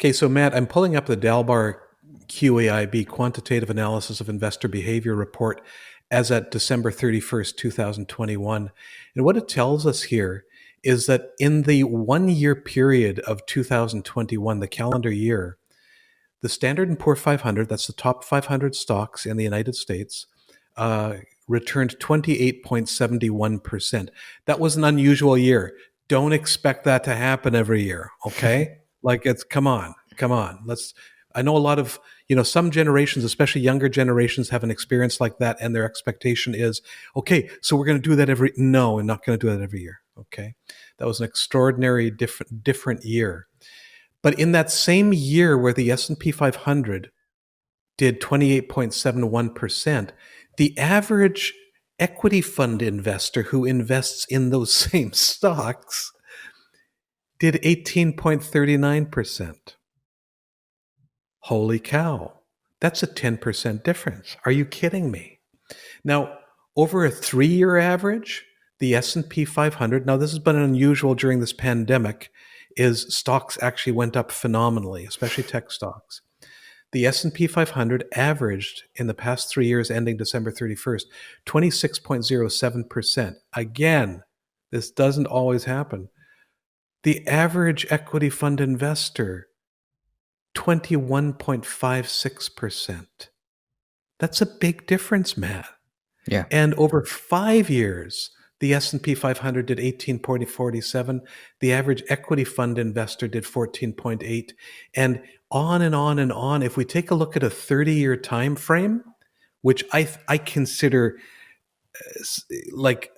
Okay, so Matt, I'm pulling up the Dalbar QAIB Quantitative Analysis of Investor Behavior report as at December 31st, 2021. And what it tells us here is that in the 1 year period of 2021, the calendar year, the Standard and Poor 500, that's the top 500 stocks in the United States, uh, returned 28.71%. That was an unusual year. Don't expect that to happen every year, okay? Like it's come on, come on. Let's I know a lot of, some generations, especially younger generations have an experience like that and their expectation is, okay, so we're going to do that every no, we're not going to do that every year, okay? That was an extraordinary different year. But in that same year where the S&P 500 did 28.71%, the average equity fund investor who invests in those same stocks did 18.39%. Holy cow. That's a 10% difference. Are you kidding me? Now, over a 3-year average, the S&P 500, now this has been unusual during this pandemic, is stocks actually went up phenomenally, especially tech stocks. The S&P 500 averaged in the past 3 years ending December 31st, 26.07%. Again, this doesn't always happen. The average equity fund investor, 21.56%. That's a big difference, Matt. Yeah. And over 5 years, the S&P 500 did 18.47. The average equity fund investor did 14.8, and on and on and on. If we take a look at a 30-year time frame, which I consider like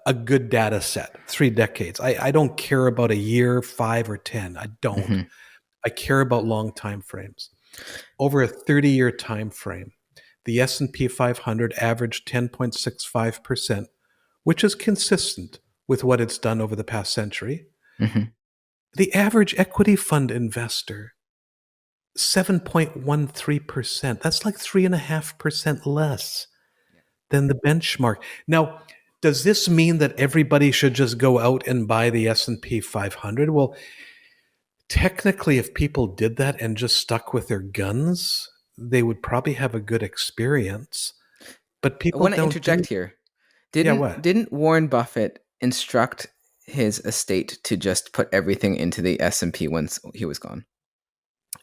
a good data set, 3 decades. I don't care about a year, 5 or 10. I don't. Hmm. I care about long time frames. Over a 30-year time frame, the S&P 500 averaged 10.65%, which is consistent with what it's done over the past century. Hmm. The average equity fund investor, 7.13%. That's like 3.5% less than the benchmark. Now, does this mean that everybody should just go out and buy the S&P 500? Well, technically, if people did that and just stuck with their guns, they would probably have a good experience. But I people want to don't do. interject here. Yeah, Didn't what? didn't Warren Buffett instruct his estate to just put everything into the S&P once he was gone,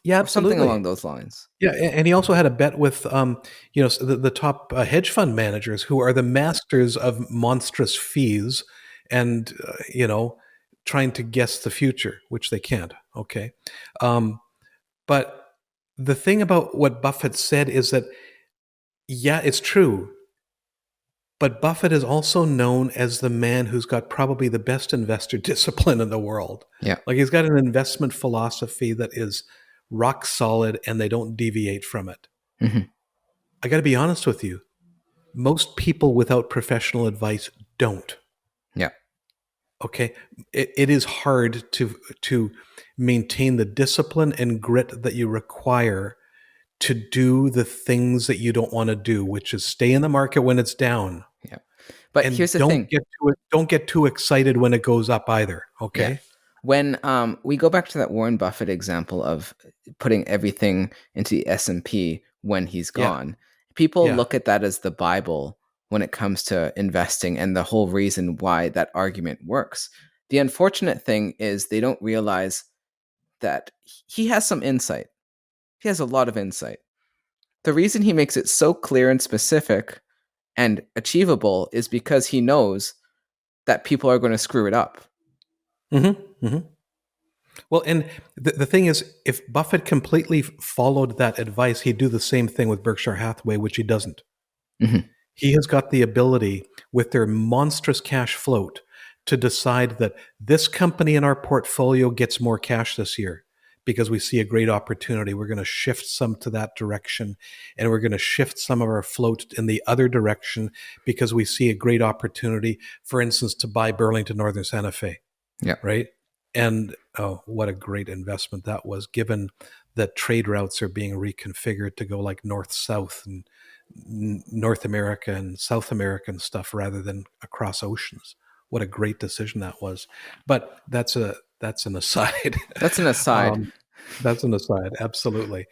Yeah, or something absolutely. along those lines? Yeah, and he also had a bet with, the top hedge fund managers who are the masters of monstrous fees and, trying to guess the future, which they can't. Okay, um, but the thing about what Buffett said is that, yeah, it's true. But Buffett is also known as the man who's got probably the best investor discipline in the world. Yeah. Like he's got an investment philosophy that is rock solid and they don't deviate from it. Hmm. I got to be honest with you. Most people without professional advice don't. Yeah. Okay. It is hard to maintain the discipline and grit that you require to do the things that you don't want to do, which is stay in the market when it's down Yeah. But and here's the thing. don't get too excited when it goes up either. Yeah. Okay. When we go back to that Warren Buffett example of putting everything into the S&P when he's Yeah. gone, people Yeah. look at that as the Bible when it comes to investing and the whole reason why that argument works. The unfortunate thing is they don't realize that he has some insight. He has a lot of insight. The reason he makes it so clear and specific and achievable is because he knows that people are going to screw it up. Mm-hmm. Mm-hmm. Well, and the thing is, if Buffett completely followed that advice, he'd do the same thing with Berkshire Hathaway, which he doesn't. Hmm. He has got the ability, with their monstrous cash float, to decide that this company in our portfolio gets more cash this year because we see a great opportunity. We're going to shift some to that direction, and we're going to shift some of our float in the other direction because we see a great opportunity, for instance, to buy Burlington Northern Santa Fe, Yeah. right? And oh, what a great investment that was, given that trade routes are being reconfigured to go like north south and North America and South American stuff rather than across oceans. What a great decision that was. But that's an aside. That's an aside. um, That's an aside. Absolutely.